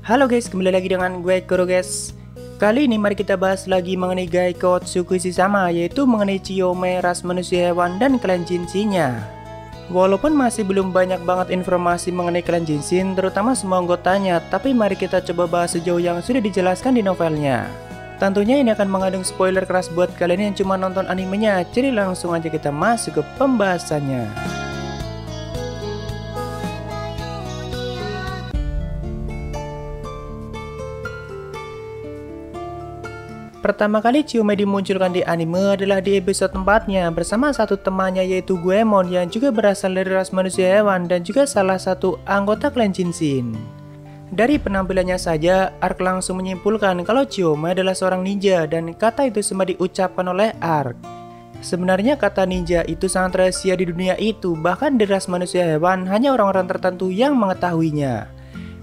Halo guys, kembali lagi dengan gue Kuro guys. Kali ini mari kita bahas lagi mengenai Gaiko Tsukushi sama, yaitu mengenai Chiyome, ras manusia hewan dan klan Jinshin-nya. Walaupun masih belum banyak banget informasi mengenai klan Jinshin, terutama semua anggotanya, tapi mari kita coba bahas sejauh yang sudah dijelaskan di novelnya. Tentunya ini akan mengandung spoiler keras buat kalian yang cuma nonton animenya, jadi langsung aja kita masuk ke pembahasannya. Pertama kali Chiyome dimunculkan di anime adalah di episode 4-nya bersama satu temannya yaitu Goemon yang juga berasal dari ras manusia hewan dan juga salah satu anggota klan Jinshin. Dari penampilannya saja, Ark langsung menyimpulkan kalau Chiyome adalah seorang ninja dan kata itu semua diucapkan oleh Ark. Sebenarnya kata ninja itu sangat rahasia di dunia itu, bahkan di ras manusia hewan hanya orang-orang tertentu yang mengetahuinya.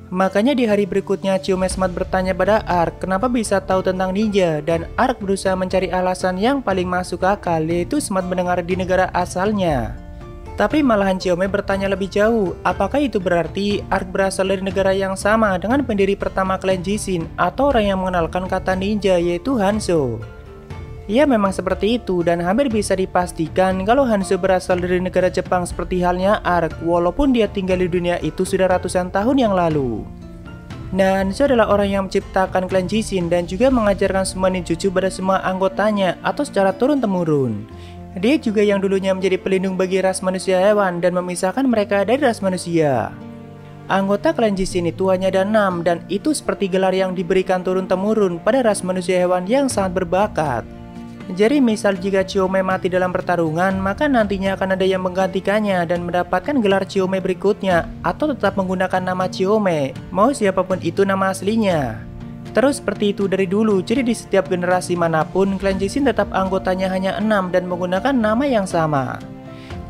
Makanya di hari berikutnya Chiyome sempat bertanya pada Ark kenapa bisa tahu tentang ninja, dan Ark berusaha mencari alasan yang paling masuk akal, yaitu sempat mendengar di negara asalnya. Tapi malahan Chiyome bertanya lebih jauh, apakah itu berarti Ark berasal dari negara yang sama dengan pendiri pertama klan Jinshin atau orang yang mengenalkan kata ninja yaitu Hanzo. Ya memang seperti itu, dan hampir bisa dipastikan kalau Hanzo berasal dari negara Jepang seperti halnya Ark, walaupun dia tinggal di dunia itu sudah ratusan tahun yang lalu. Nah, Hanzo adalah orang yang menciptakan klan Jinshin dan juga mengajarkan semua ninjutsu pada semua anggotanya atau secara turun-temurun. Dia juga yang dulunya menjadi pelindung bagi ras manusia hewan dan memisahkan mereka dari ras manusia. Anggota klan Jinshin itu hanya ada 6, dan itu seperti gelar yang diberikan turun-temurun pada ras manusia hewan yang sangat berbakat. Jadi misal jika Chiyome mati dalam pertarungan, maka nantinya akan ada yang menggantikannya dan mendapatkan gelar Chiyome berikutnya, atau tetap menggunakan nama Chiyome, mau siapapun itu nama aslinya. Terus seperti itu dari dulu, jadi di setiap generasi manapun, klan Jinshin tetap anggotanya hanya 6 dan menggunakan nama yang sama.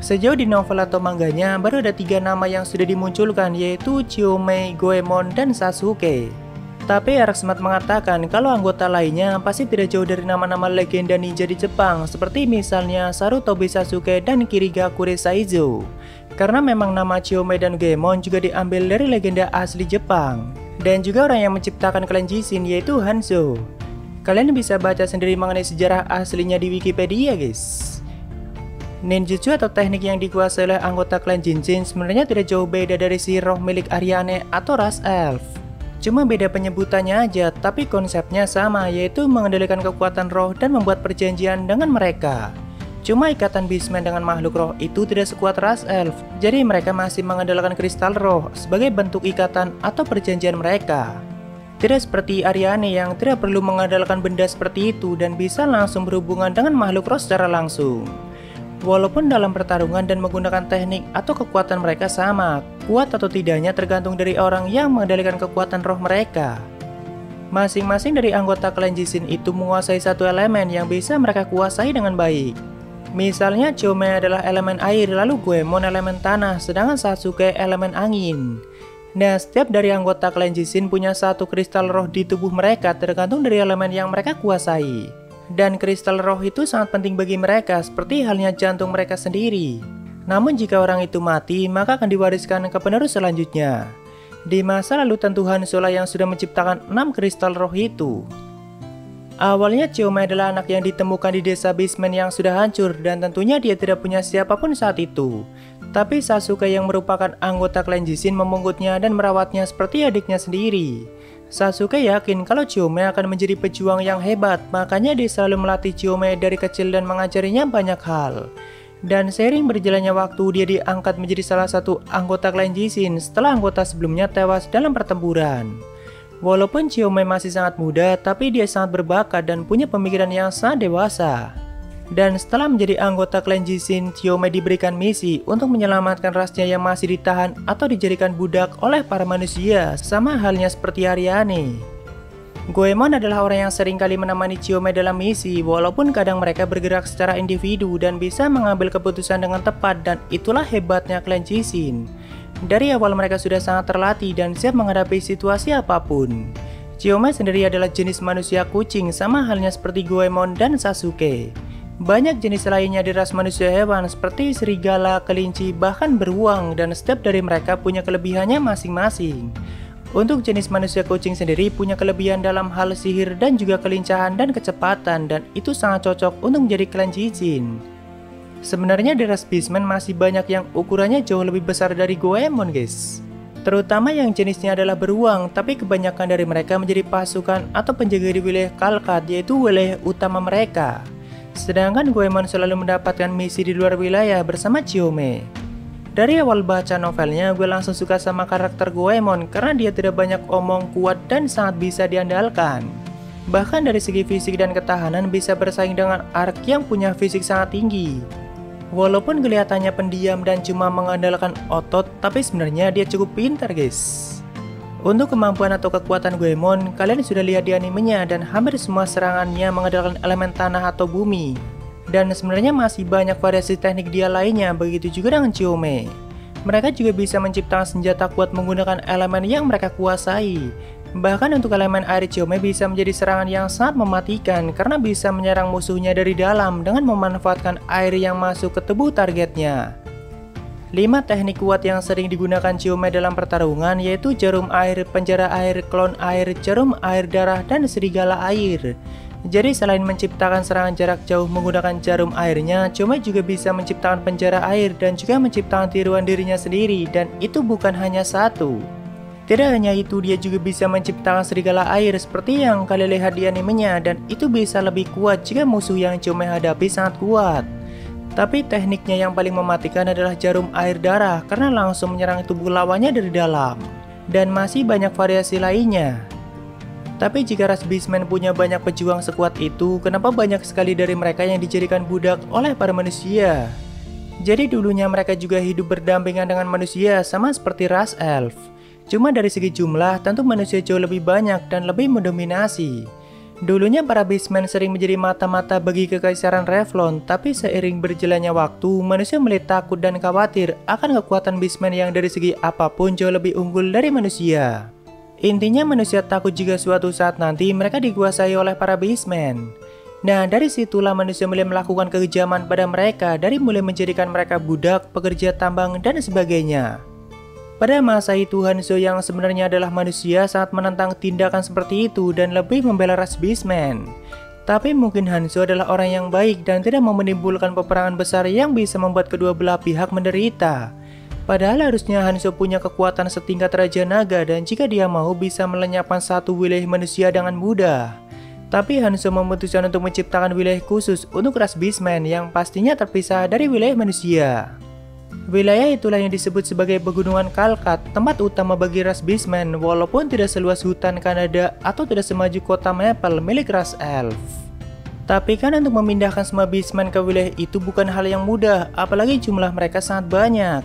Sejauh di novel atau manganya, baru ada 3 nama yang sudah dimunculkan, yaitu Chiyome, Goemon, dan Sasuke. Tapi Ark sempat mengatakan kalau anggota lainnya pasti tidak jauh dari nama-nama legenda ninja di Jepang, seperti misalnya Sarutobi Sasuke dan Kirigakure Saizo. Karena memang nama Chiyome dan Goemon juga diambil dari legenda asli Jepang. Dan juga orang yang menciptakan klan Jinshin yaitu Hanzo. Kalian bisa baca sendiri mengenai sejarah aslinya di Wikipedia guys. Ninjutsu atau teknik yang dikuasai oleh anggota klan Jinshin sebenarnya tidak jauh beda dari si roh milik Ariane atau ras elf. Cuma beda penyebutannya aja, tapi konsepnya sama, yaitu mengendalikan kekuatan roh dan membuat perjanjian dengan mereka. Cuma ikatan Beastman dengan makhluk roh itu tidak sekuat ras elf, jadi mereka masih mengandalkan kristal roh sebagai bentuk ikatan atau perjanjian mereka. Tidak seperti Ariane yang tidak perlu mengandalkan benda seperti itu dan bisa langsung berhubungan dengan makhluk roh secara langsung. Walaupun dalam pertarungan dan menggunakan teknik atau kekuatan mereka sama, kuat atau tidaknya tergantung dari orang yang mengendalikan kekuatan roh mereka. Masing-masing dari anggota klan Jinshin itu menguasai satu elemen yang bisa mereka kuasai dengan baik. Misalnya Chiyome adalah elemen air, lalu Goemon elemen tanah, sedangkan Sasuke elemen angin. Nah, setiap dari anggota klan Jinshin punya satu kristal roh di tubuh mereka tergantung dari elemen yang mereka kuasai. Dan kristal roh itu sangat penting bagi mereka, seperti halnya jantung mereka sendiri. Namun jika orang itu mati, maka akan diwariskan ke penerus selanjutnya. Di masa lalu tentu Hanzo yang sudah menciptakan 6 kristal roh itu. Awalnya Chiyome adalah anak yang ditemukan di desa Beastman yang sudah hancur, dan tentunya dia tidak punya siapapun saat itu. Tapi Sasuke yang merupakan anggota klan Jinshin memunggutnya dan merawatnya seperti adiknya sendiri. Sasuke yakin kalau Chiyome akan menjadi pejuang yang hebat, makanya dia selalu melatih Chiyome dari kecil dan mengajarinya banyak hal. Dan seiring berjalannya waktu, dia diangkat menjadi salah satu anggota klan Jinshin setelah anggota sebelumnya tewas dalam pertempuran. Walaupun Chiyome masih sangat muda, tapi dia sangat berbakat dan punya pemikiran yang sangat dewasa. Dan setelah menjadi anggota klan Jinshin, Chiyome diberikan misi untuk menyelamatkan rasnya yang masih ditahan atau dijadikan budak oleh para manusia, sama halnya seperti Ariane. Goemon adalah orang yang sering kali menemani Chiyome dalam misi, walaupun kadang mereka bergerak secara individu dan bisa mengambil keputusan dengan tepat, dan itulah hebatnya klan Jinshin. Dari awal mereka sudah sangat terlatih dan siap menghadapi situasi apapun. Chiyome sendiri adalah jenis manusia kucing, sama halnya seperti Goemon dan Sasuke. Banyak jenis lainnya di ras manusia hewan seperti serigala, kelinci, bahkan beruang, dan setiap dari mereka punya kelebihannya masing-masing. Untuk jenis manusia kucing sendiri punya kelebihan dalam hal sihir dan juga kelincahan dan kecepatan, dan itu sangat cocok untuk menjadi klan Jijin. Sebenarnya di ras Beastman masih banyak yang ukurannya jauh lebih besar dari Goemon guys. Terutama yang jenisnya adalah beruang, tapi kebanyakan dari mereka menjadi pasukan atau penjaga di wilayah Kalkat, yaitu wilayah utama mereka. Sedangkan Goemon selalu mendapatkan misi di luar wilayah bersama Chiyome. Dari awal baca novelnya, gue langsung suka sama karakter Goemon karena dia tidak banyak omong, kuat, dan sangat bisa diandalkan. Bahkan dari segi fisik dan ketahanan bisa bersaing dengan Ark yang punya fisik sangat tinggi. Walaupun kelihatannya pendiam dan cuma mengandalkan otot, tapi sebenarnya dia cukup pintar guys. Untuk kemampuan atau kekuatan Goemon, kalian sudah lihat di animenya dan hampir semua serangannya mengandalkan elemen tanah atau bumi. Dan sebenarnya masih banyak variasi teknik dia lainnya, begitu juga dengan Chiyome. Mereka juga bisa menciptakan senjata kuat menggunakan elemen yang mereka kuasai. Bahkan untuk elemen air, Chiyome bisa menjadi serangan yang sangat mematikan karena bisa menyerang musuhnya dari dalam dengan memanfaatkan air yang masuk ke tubuh targetnya. 5 teknik kuat yang sering digunakan Chiyome dalam pertarungan yaitu jarum air, penjara air, klon air, jarum air darah, dan serigala air. Jadi selain menciptakan serangan jarak jauh menggunakan jarum airnya, Chiyome juga bisa menciptakan penjara air dan juga menciptakan tiruan dirinya sendiri, dan itu bukan hanya satu. Tidak hanya itu, dia juga bisa menciptakan serigala air seperti yang kalian lihat di animenya, dan itu bisa lebih kuat jika musuh yang Chiyome hadapi sangat kuat. Tapi tekniknya yang paling mematikan adalah jarum air darah karena langsung menyerang tubuh lawannya dari dalam. Dan masih banyak variasi lainnya. Tapi jika ras Beastman punya banyak pejuang sekuat itu, kenapa banyak sekali dari mereka yang dijadikan budak oleh para manusia? Jadi dulunya mereka juga hidup berdampingan dengan manusia sama seperti ras Elf. Cuma dari segi jumlah, tentu manusia jauh lebih banyak dan lebih mendominasi. Dulunya para Beastman sering menjadi mata-mata bagi kekaisaran Revlon, tapi seiring berjalannya waktu, manusia mulai takut dan khawatir akan kekuatan Beastman yang dari segi apapun jauh lebih unggul dari manusia. Intinya manusia takut jika suatu saat nanti mereka dikuasai oleh para Beastman. Nah, dari situlah manusia mulai melakukan kekejaman pada mereka, dari mulai menjadikan mereka budak, pekerja tambang, dan sebagainya. Pada masa itu, Hanzo yang sebenarnya adalah manusia sangat menentang tindakan seperti itu dan lebih membela ras Beastman. Tapi mungkin Hanzo adalah orang yang baik dan tidak mau menimbulkan peperangan besar yang bisa membuat kedua belah pihak menderita. Padahal harusnya Hanzo punya kekuatan setingkat Raja Naga dan jika dia mau bisa melenyapkan satu wilayah manusia dengan mudah. Tapi Hanzo memutuskan untuk menciptakan wilayah khusus untuk ras Beastman yang pastinya terpisah dari wilayah manusia. Wilayah itulah yang disebut sebagai Pegunungan Kalkat, tempat utama bagi ras Beastman walaupun tidak seluas hutan Kanada atau tidak semaju kota Maple milik ras Elf. Tapi kan untuk memindahkan semua Beastman ke wilayah itu bukan hal yang mudah, apalagi jumlah mereka sangat banyak.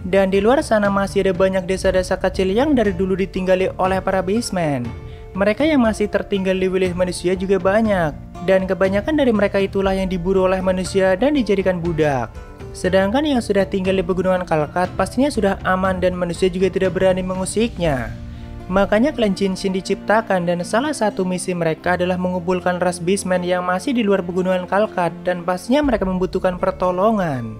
Dan di luar sana masih ada banyak desa-desa kecil yang dari dulu ditinggali oleh para Beastman. Mereka yang masih tertinggal di wilayah manusia juga banyak. Dan kebanyakan dari mereka itulah yang diburu oleh manusia dan dijadikan budak. Sedangkan yang sudah tinggal di Pegunungan Kalkat pastinya sudah aman dan manusia juga tidak berani mengusiknya. Makanya klan Jinshin diciptakan dan salah satu misi mereka adalah mengumpulkan ras Beastman yang masih di luar Pegunungan Kalkat dan pastinya mereka membutuhkan pertolongan.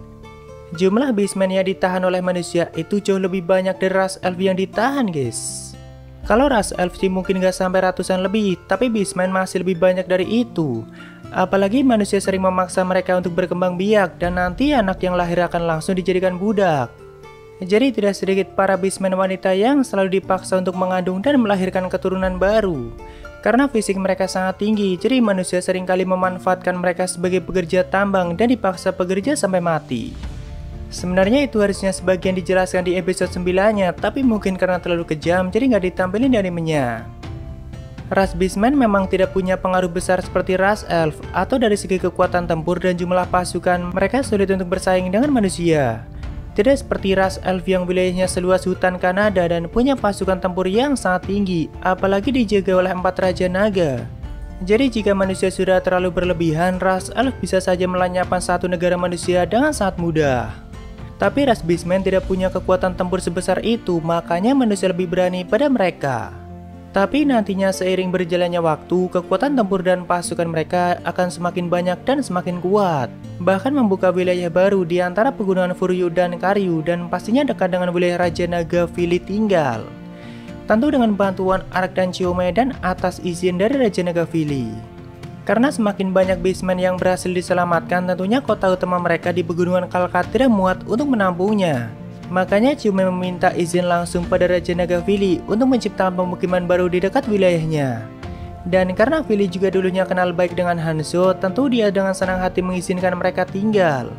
Jumlah Beastman yang ditahan oleh manusia itu jauh lebih banyak dari ras Elf yang ditahan guys. Kalau ras Elf sih mungkin gak sampai ratusan lebih, tapi Beastman masih lebih banyak dari itu. Apalagi manusia sering memaksa mereka untuk berkembang biak dan nanti anak yang lahir akan langsung dijadikan budak. Jadi tidak sedikit para Beastman wanita yang selalu dipaksa untuk mengandung dan melahirkan keturunan baru. Karena fisik mereka sangat tinggi, jadi manusia seringkali memanfaatkan mereka sebagai pekerja tambang dan dipaksa bekerja sampai mati. Sebenarnya itu harusnya sebagian dijelaskan di episode 9-nya, tapi mungkin karena terlalu kejam jadi nggak ditampilin di animenya. Ras Beastman memang tidak punya pengaruh besar seperti ras Elf, atau dari segi kekuatan tempur dan jumlah pasukan mereka sulit untuk bersaing dengan manusia. Tidak seperti ras Elf yang wilayahnya seluas hutan Kanada dan punya pasukan tempur yang sangat tinggi, apalagi dijaga oleh 4 Raja Naga. Jadi jika manusia sudah terlalu berlebihan, ras Elf bisa saja melenyapkan satu negara manusia dengan sangat mudah. Tapi ras Beastman tidak punya kekuatan tempur sebesar itu, makanya manusia lebih berani pada mereka. Tapi nantinya seiring berjalannya waktu, kekuatan tempur dan pasukan mereka akan semakin banyak dan semakin kuat. Bahkan membuka wilayah baru di antara pegunungan Furyu dan Karyu dan pastinya dekat dengan wilayah Raja Naga Fili tinggal. Tentu dengan bantuan Ark dan Chiome dan atas izin dari Raja Naga Vili. Karena semakin banyak baseman yang berhasil diselamatkan, tentunya kota utama mereka di Pegunungan Kalkat tidak muat untuk menampungnya. Makanya Chiome meminta izin langsung pada Raja Naga Vili untuk menciptakan pemukiman baru di dekat wilayahnya. Dan karena Vili juga dulunya kenal baik dengan Hanzo, tentu dia dengan senang hati mengizinkan mereka tinggal.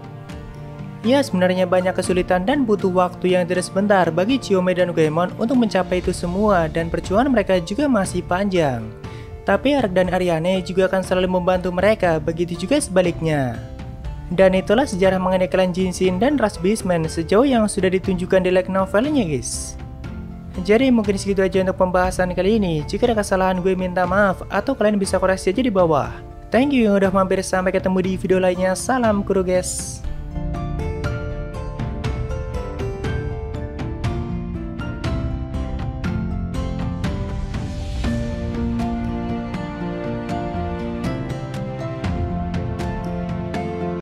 Ya, sebenarnya banyak kesulitan dan butuh waktu yang tidak sebentar bagi Chiome dan Goemon untuk mencapai itu semua, dan perjuangan mereka juga masih panjang. Tapi Ark dan Ariane juga akan selalu membantu mereka, begitu juga sebaliknya. Dan itulah sejarah mengenai klan Jinsin dan ras Beastman sejauh yang sudah ditunjukkan di light novelnya, guys. Jadi mungkin segitu aja untuk pembahasan kali ini. Jika ada kesalahan gue minta maaf, atau kalian bisa koreksi aja di bawah. Thank you yang udah mampir, sampai ketemu di video lainnya. Salam kuru guys.